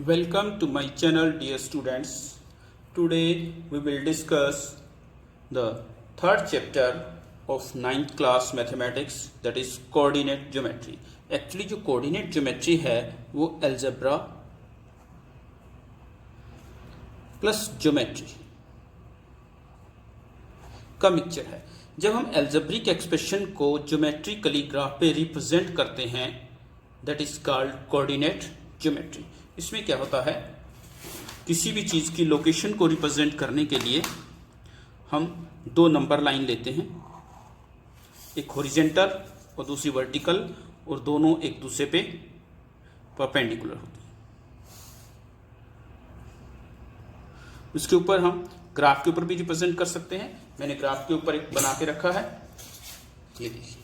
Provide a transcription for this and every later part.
Welcome to my channel, dear students. Today we will discuss the third chapter of ninth class mathematics, that is coordinate geometry. Actually जो coordinate geometry है वो algebra plus geometry का mixture है. जब हम algebraic expression को geometrically graph पे represent करते हैं, that is called coordinate geometry. इसमें क्या होता है, किसी भी चीज़ की लोकेशन को रिप्रेजेंट करने के लिए हम दो नंबर लाइन लेते हैं, एक हॉरिजेंटल और दूसरी वर्टिकल, और दोनों एक दूसरे पे परपेंडिकुलर होती हैं. उसके ऊपर हम ग्राफ के ऊपर भी रिप्रेजेंट कर सकते हैं. मैंने ग्राफ के ऊपर एक बना के रखा है, ये देखिए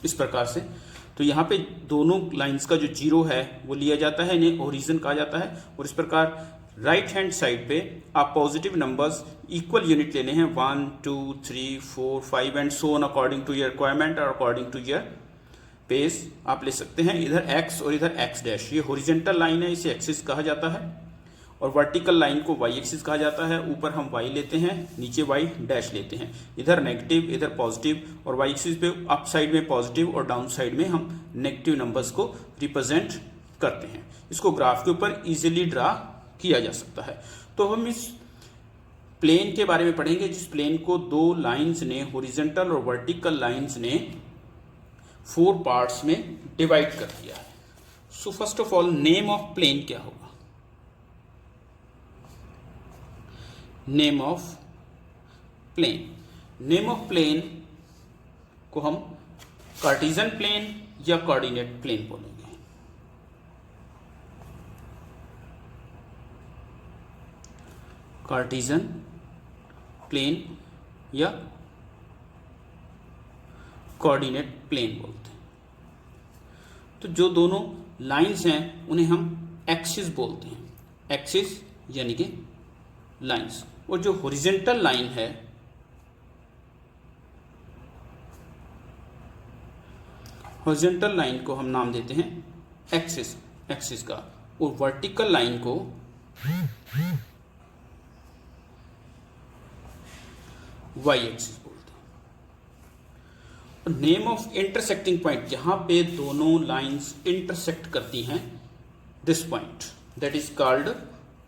इस प्रकार से. तो यहाँ पे दोनों लाइंस का जो जीरो है वो लिया जाता है, इन्हें ओरिजिन कहा जाता है. और इस प्रकार राइट हैंड साइड पे आप पॉजिटिव नंबर्स इक्वल यूनिट लेने हैं, 1 2 3 4 5 and so on according to your requirement और अकॉर्डिंग टू योर पेस आप ले सकते हैं. इधर x और इधर x डैश, ये हॉरिजेंटल लाइन है, इसे एक्सिस कहा जाता है, और वर्टिकल लाइन को y एक्सिस कहा जाता है. ऊपर हम y लेते हैं, नीचे y डैश लेते हैं. इधर नेगेटिव इधर पॉजिटिव, और y एक्सिस पे अप साइड में पॉजिटिव और डाउन साइड में हम नेगेटिव नंबर्स को रिप्रेजेंट करते हैं. इसको ग्राफ के ऊपर इजीली ड्रा किया जा सकता है. तो हम इस प्लेन के बारे में पढ़ेंगे, जिस प्लेन को दो लाइंस ने, हॉरिजॉन्टल और वर्टिकल लाइंस ने 4 पार्ट्स में डिवाइड कर दिया है. So first of all name of plane क्या होगा? Name of plane. Name of plane को हम कार्टेशियन प्लेन या कोऑर्डिनेट प्लेन बोलेंगे. कार्टेशियन प्लेन या कोऑर्डिनेट प्लेन बोलते हैं. तो जो दोनों लाइंस हैं उन्हें हम एक्सिस बोलते हैं. एक्सिस यानी कि लाइंस. और जो हॉरिजॉन्टल लाइन है, हॉरिजॉन्टल लाइन को हम नाम देते हैं एक्सिस, एक्सिस का, और वर्टिकल लाइन को वाई एक्सिस बोलते हैं. और नेम ऑफ इंटरसेक्टिंग पॉइंट, जहां पे दोनों लाइंस इंटरसेक्ट करती हैं, this point that is called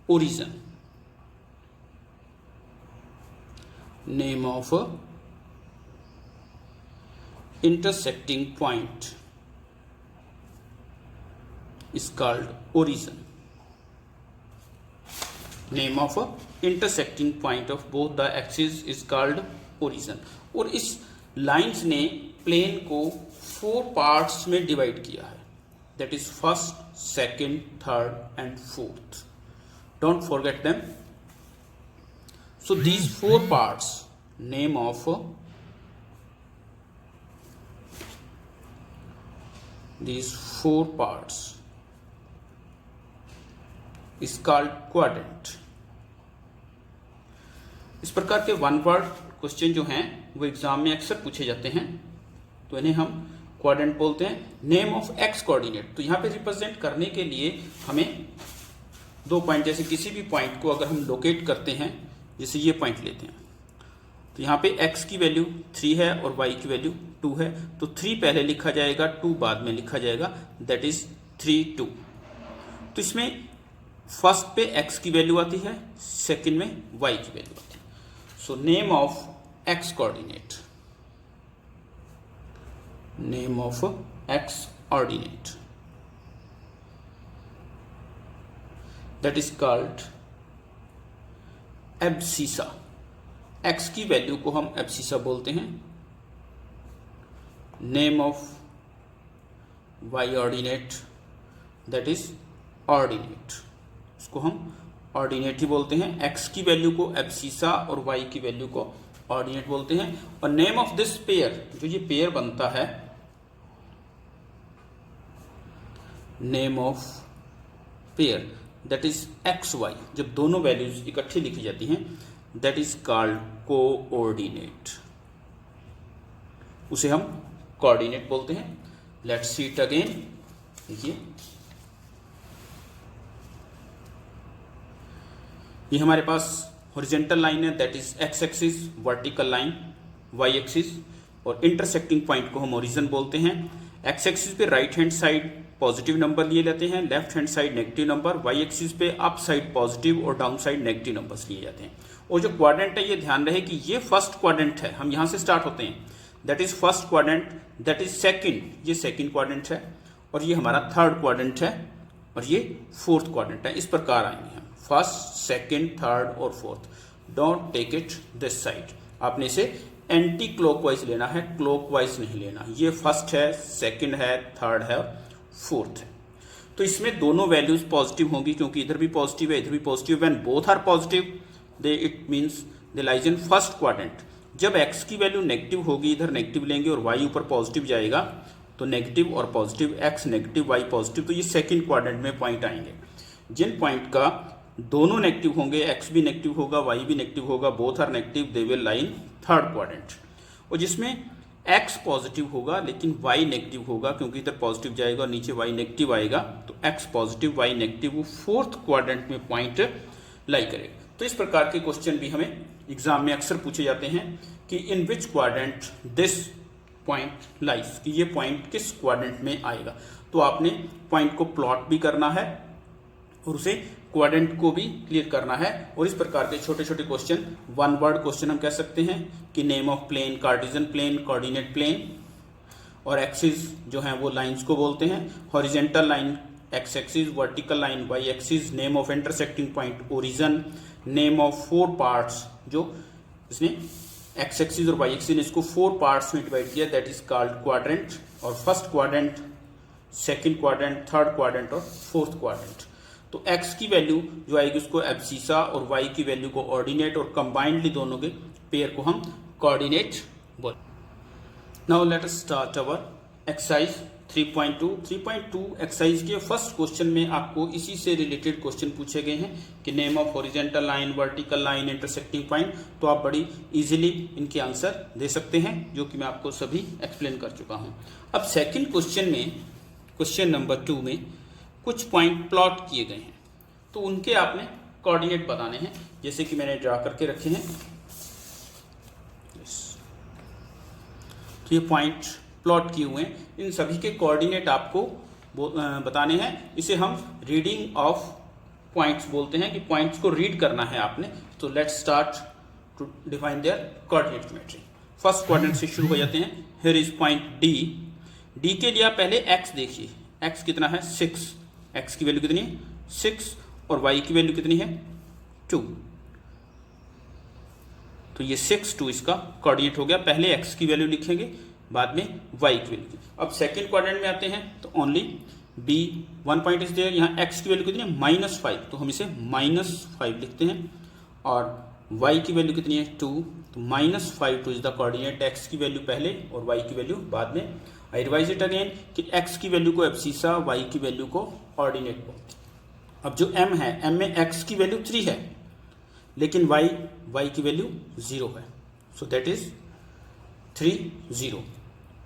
origin. Name of intersecting point is called origin. Name of intersecting point of both the axes is called origin. और इस लाइंस ने plane को 4 parts में डिवाइड किया है, that is first, second, third and fourth. Don't forget them. So these 4 parts, name of these 4 parts is called quadrant. इस प्रकार के 1 वर्ड क्वेश्चन जो हैं वो एग्जाम में अक्सर पूछे जाते हैं, तो इन्हें हम क्वाड्रेंट बोलते हैं. नेम ऑफ एक्स कोऑर्डिनेट, तो यहाँ पे रिप्रेजेंट करने के लिए हमें 2 पॉइंट, जैसे किसी भी पॉइंट को अगर हम लोकेट करते हैं, जैसे ये पॉइंट लेते हैं, तो यहाँ पे x की वैल्यू 3 है और y की वैल्यू 2 है, तो 3 पहले लिखा जाएगा, 2 बाद में लिखा जाएगा, दैट इज 3 2. तो इसमें फर्स्ट पे x की वैल्यू आती है, सेकंड में y की वैल्यू आती है. So name of x coordinate, name of x ordinate, that is called abscissa. x की वैल्यू को हम एब्सिसा बोलते हैं. Name of y ordinate, that is ordinate. इसको हम ऑर्डिनेट ही बोलते हैं. x की वैल्यू को एब्सिसा और y की वैल्यू को ऑर्डिनेट बोलते हैं. और नेम ऑफ दिस पेयर, जो ये पेयर बनता है, name of pair that is x y, जब दोनों वैल्यूज इकट्ठी लिखी जाती हैं, दैट इज कॉल्ड कोऑर्डिनेट. उसे हम कोऑर्डिनेट बोलते हैं. Let's see it again. देखिए ये हमारे पास हॉरिजेंटल लाइन है, that is x axis, vertical line y axis, और इंटरसेक्टिंग पॉइंट को हम ओरिजिन बोलते हैं। एक्स एक्सिस पे right hand side positive number लिए जाते हैं, left hand side negative number, y axis पे अप साइड पॉजिटिव और डाउन साइड नेगेटिव नंबर्स लिए जाते हैं। और जो क्वाड्रेंट है, ये ध्यान रहे कि ये फर्स्ट क्वाड्रेंट है, हम यहां से स्टार्ट होते हैं, that is first quadrant, that is second, ये सेकंड क्वाड्रेंट है, और ये हमारा थर्ड क्वाड्रेंट है, और ये फोर्थ क्वाड्रेंट है। इस प्रकार आएंगे हम, फर्स्ट, सेकंड, थर्ड और fourth. Don't take it this side, आपने इसे एंटी क्लॉकवाइज लेना है, क्लॉकवाइज नहीं लेना। ये फर्स्ट है, सेकंड है, थर्ड है, फोर्थ है। तो इसमें दोनों वैल्यूज पॉजिटिव होंगी, क्योंकि इधर भी पॉजिटिव है, इधर भी positive. When both are positive they it means they lies in first quadrant. जब x की वैल्यू नेगेटिव होगी, इधर नेगेटिव लेंगे और y ऊपर पॉजिटिव जाएगा, तो नेगेटिव और positive, x negative y positive, तो ये सेकंड क्वाड्रेंट में पॉइंट आएंगे। जिन पॉइंट का दोनों नेगेटिव होंगे, x भी नेगेटिव होगा, y भी नेगेटिव होगा, both are negative, they will lie in third quadrant. और जिसमें x पॉजिटिव होगा लेकिन y नेगेटिव होगा, क्योंकि इधर पॉजिटिव जाएगा और नीचे y नेगेटिव आएगा, तो x पॉजिटिव y नेगेटिव, वो फोर्थ क्वाड्रेंट में पॉइंट लाई करेगा। तो इस प्रकार के क्वेश्चन भी हमें एग्जाम में अक्सर पूछे जाते हैं कि in which quadrant this point lies, कि ये पॉइंट किस क्वाड्रेंट में आएगा। तो आपने पॉइंट को प्लॉट भी करना है और उसे क्वाड्रेंट को भी क्लियर करना है। और इस प्रकार के छोटे छोटे क्वेश्चन, वन वर्ड क्वेश्चन हम कह सकते हैं कि name of plane, Cartesian plane, coordinate plane, और एक्सिस जो है वो लाइंस को बोलते हैं। Horizontal line x axis, vertical line y axis, name of intersecting point origin, name of four parts, जो इसने एक्स एक्सिस और वाई एक्सिस ने इसको फोर पार्ट्स में डिवाइड किया, दैट इज कॉल्ड क्वाड्रेंट। और first quadrant, second quadrant, third quadrant और fourth quadrant. तो x की वैल्यू जो आएगी उसको एब्सिसा, और y की वैल्यू को ऑर्डिनेट, और कंबाइंडली दोनों के पेयर को हम कोऑर्डिनेट बोल। Now let us start our exercise 3.2 exercise के फर्स्ट क्वेश्चन में आपको इसी से रिलेटेड क्वेश्चन पूछे गए हैं कि name of horizontal line, vertical line, intersecting point. तो आप बड़ी इजीली इनके आंसर दे सकते हैं, जो कि मैं आपको सभी एक्सप्लेन कर चुका हूं। अब सेकंड क्वेश्चन में, क्वेश्चन नंबर 2 में कुछ पॉइंट प्लॉट किए गए हैं, तो उनके आपने कोऑर्डिनेट बताने हैं, जैसे कि मैंने ड्रा करके रखे हैं। तो ये पॉइंट प्लॉट किए हुए हैं, इन सभी के कोऑर्डिनेट आपको बताने हैं। इसे हम रीडिंग ऑफ पॉइंट्स बोलते हैं, कि पॉइंट्स को रीड करना है आपने। तो let's start to define their coordinate geometry. First quadrant से शुरू हो जाते हैं। Here is point D. D के लिए आप पहले x देखिए, x कितना है 6, x की वैल्यू कितनी है 6, और y की वैल्यू कितनी है 2। तो ये 6, 2 इसका कोऑर्डिनेट हो गया। पहले x की वैल्यू लिखेंगे, बाद में y की वैल्यू। अब सेकंड क्वाड्रेंट में आते हैं, तो only b 1 point is there. यहाँ x की वैल्यू कितनी है -5, तो हम इसे -5 लिखते हैं, और y की वैल्यू कितनी है 2, तो -5 2 इज द कोऑर्डिनेट। x की वैल्यू पहले और y की वैल्यू बाद में। आई रिवाइज इट अगेन कि x की वैल्यू को एब्सिसा, y की वैल्यू को ऑर्डिनेट बोलते हैं। अब जो m है, m में x की वैल्यू 3 है, लेकिन y की वैल्यू 0 है, सो दैट इज 3 0।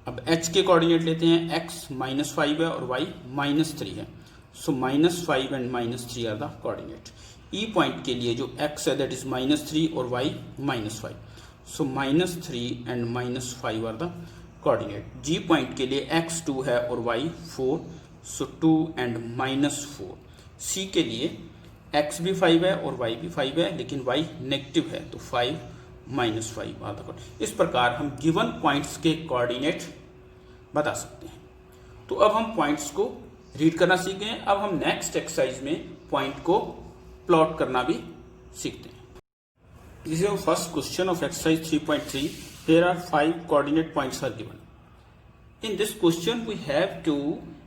अब h के कोऑर्डिनेट लेते हैं, x -5 है और y -3 है, so -5 and -3 are the coordinate. E point के लिए जो x है दैट इज -3 और y -5, so -3 and -5 are the coordinate. G point के लिए x 2 है और y 4, सो 2 एंड -4। सी के लिए x भी 5 है और y भी 5 है, लेकिन y नेगेटिव है, तो 5 -5 आधा कोऑर्डिनेट। इस प्रकार हम गिवन पॉइंट्स के कोऑर्डिनेट बता सकते हैं। तो अब हम पॉइंट्स को रीड करना सीख गए। अब हम नेक्स्ट एक्सरसाइज में पॉइंट को प्लॉट करना भी सीखते हैं। This is first question of exercise 3.3। Here are 5 coordinate points are given. In this question, we have to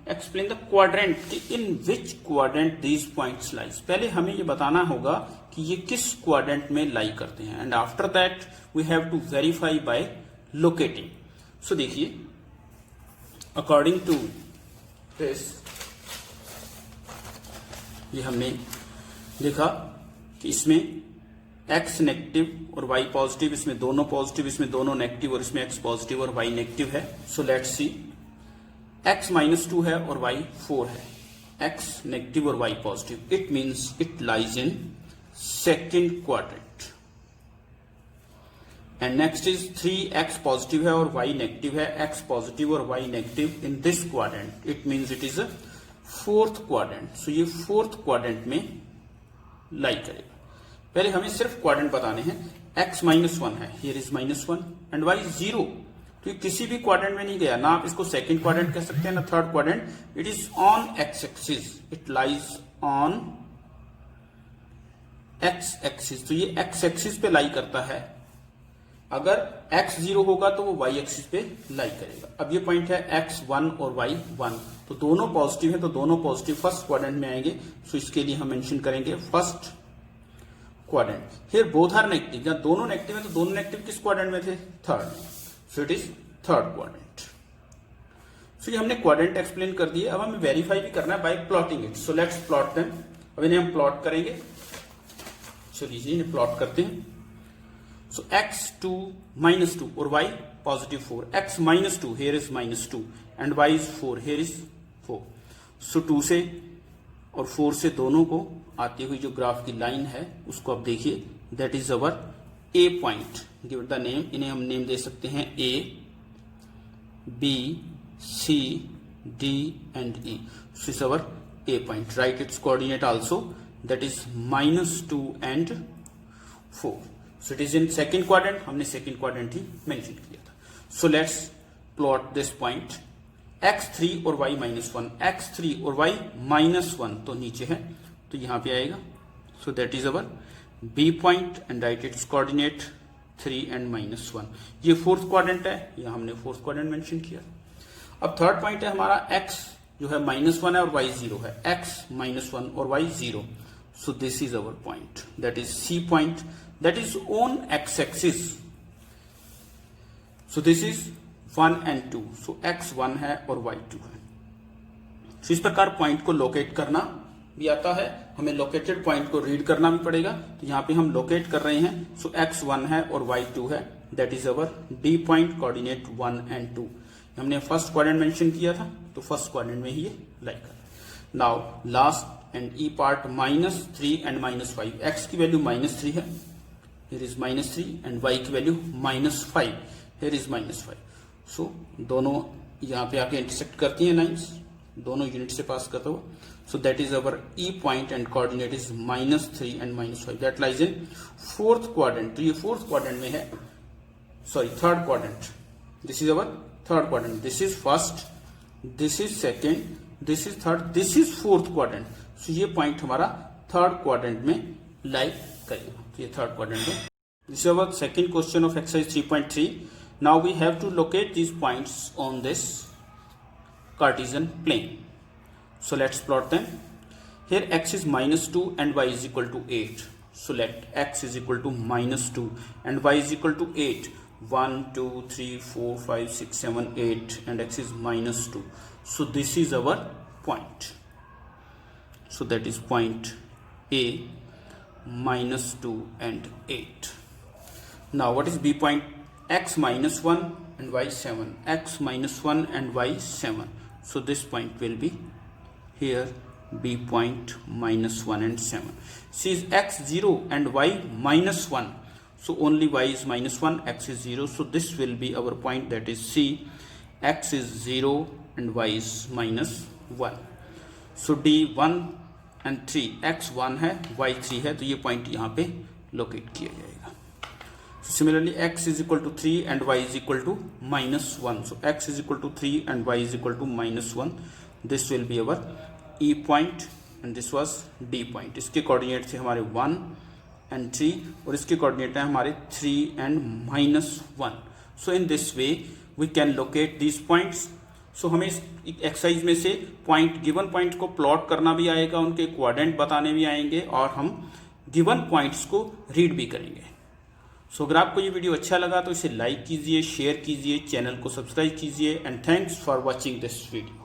explain the quadrant, in which quadrant these points lies. पहले हमें ये बताना होगा कि ये किस quadrant में lie करते हैं, and after that we have to verify by locating. So देखिए, according to this, ये हमने देखा कि इसमें x नेगेटिव और y पॉजिटिव, इसमें दोनों पॉजिटिव, इसमें दोनों नेगेटिव, और इसमें x पॉजिटिव और y नेगेटिव है। सो लेट्स सी, x -2 है और y 4 है, x नेगेटिव और y positive, it means it lies in second quadrant. And next is 3x positive है और y नेगेटिव है, x पॉजिटिव और y negative in this quadrant, it means it is a fourth quadrant. So ये fourth quadrant में लाई करेगा। पहले हमें सिर्फ क्वाड्रेंट बताने हैं। x -1 है, हियर इज -1 एंड y 0, तो ये किसी भी क्वाड्रेंट में नहीं गया ना। आप इसको सेकंड क्वाड्रेंट कह सकते हैं ना third quadrant. It is on x axis, it lies on x axis, तो ये x एक्सिस पे लाई करता है। अगर x 0 होगा तो वो y एक्सिस पे लाई करेगा। अब ये पॉइंट है x 1 और y 1, तो दोनों पॉजिटिव है, तो दोनों पॉजिटिव फर्स्ट क्वाड्रेंट में आएंगे। सो इसके लिए हम मेंशन करेंगे first quadrant. Here both are negative, जब दोनों नेगेटिव है तो दोनों नेगेटिव किस क्वाड्रेंट में थे? थर्ड में। So it is third quadrant. So ये हमने क्वाड्रेंट एक्सप्लेन कर दिए। अब हमें वेरीफाई भी करना है bye plotting it. So let's plot them. अब इन्हें हम प्लॉट करेंगे। चलिए इन्हें प्लॉट करते हैं। सो x2 -2 और y positive 4, x -2 here is -2 and y is 4 here is 4। सो 2 से और 4 से दोनों को आती हुई जो ग्राफ की लाइन है उसको आप देखिए, that is our A point. Give it the name, इन्हें हम नेम दे सकते हैं A, B, C, D and E. So is our A point. Right it's coordinate also, that is -2 and 4। So it is in second quadrant, हमने second quadrant ही mention किया था। So let's plot this point. x3 और y -1, x3 और y -1 तो नीचे है, तो यहां पे आएगा। So that is our B point and right it's coordinate 3 and -1। ये फोर्थ क्वाड्रेंट है, यहां हमने फोर्थ क्वाड्रेंट मेंशन किया। अब थर्ड पॉइंट है हमारा x जो है -1 है और y 0 है, x -1 और y 0। So this is our point, that is C point, that is on x axis. So this is 1 and 2, so x 1 है और y 2 है। so इस प्रकार पॉइंट को लोकेट करना भी आता है, हमें लोकेटेड पॉइंट को रीड करना भी पड़ेगा। तो यहाँ पे हम लोकेट कर रहे हैं। सो x 1 है और y 2 है, that is our D point, coordinate 1 and 2। हमने फर्स्ट क्वाड्रेंट मेंशन किया था, तो फर्स्ट क्वाड्रेंट में ही ये लाई कर। Now last and E part -3 and -5। x की वैल्यू -3 है, here is -3 एंड y की वैल्यू -5, here is -5। सो दोनों यहाँ पे आके इंटरसेक्ट करती हैं लाइंस, दोनों यूनिट से पास करता हुआ। So that is our E point and coordinate is -3 and -5, that lies in fourth quadrant. तो ये फोर्थ क्वाड्रेंट में है, sorry third quadrant. This is our third quadrant, this is first, this is second, this is third, this is fourth quadrant. So ये point हमारा third quadrant में लाई करेगा, तो ये थर्ड क्वाड्रेंट है। This is our second question of exercise 3.3। Now we have to locate these points on this Cartesian plane. So let's plot them. Here x is -2 and y is equal to 8. So let x is equal to -2 and y is equal to 8. 1, 2, 3, 4, 5, 6, 7, 8 and x is -2. So this is our point. So that is point A, -2 and 8. Now what is B point? X -1 and y 7, x -1 and y 7. So this point will be here, B point -1 and 7. C is x 0 and y -1. So only y is -1, x is 0. So this will be our point, that is C. X is 0 and y is -1. So D 1 and 3, x 1 है, y 3 है, तो ये point यहाँ पे locate किया जाएगा। Similarly, x is equal to 3 and y is equal to -1. So x is equal to 3 and y is equal to -1. This will be our E point and this was D point. इसके coordinate थे हमारे 1 and 3 और इसके coordinate है हमारे 3 and -1. So in this way we can locate these points. So हमें इस exercise में से पॉइंट, गिवन पॉइंट को प्लॉट करना भी आएगा, उनके क्वाड्रेंट बताने भी आएंगे और हम गिवन पॉइंट्स को रीड भी करेंगे। सो अगर आपको ये वीडियो अच्छा लगा तो इसे लाइक कीजिए, शेयर कीजिए, चैनल को सब्सक्राइब कीजिए and thanks for watching this video.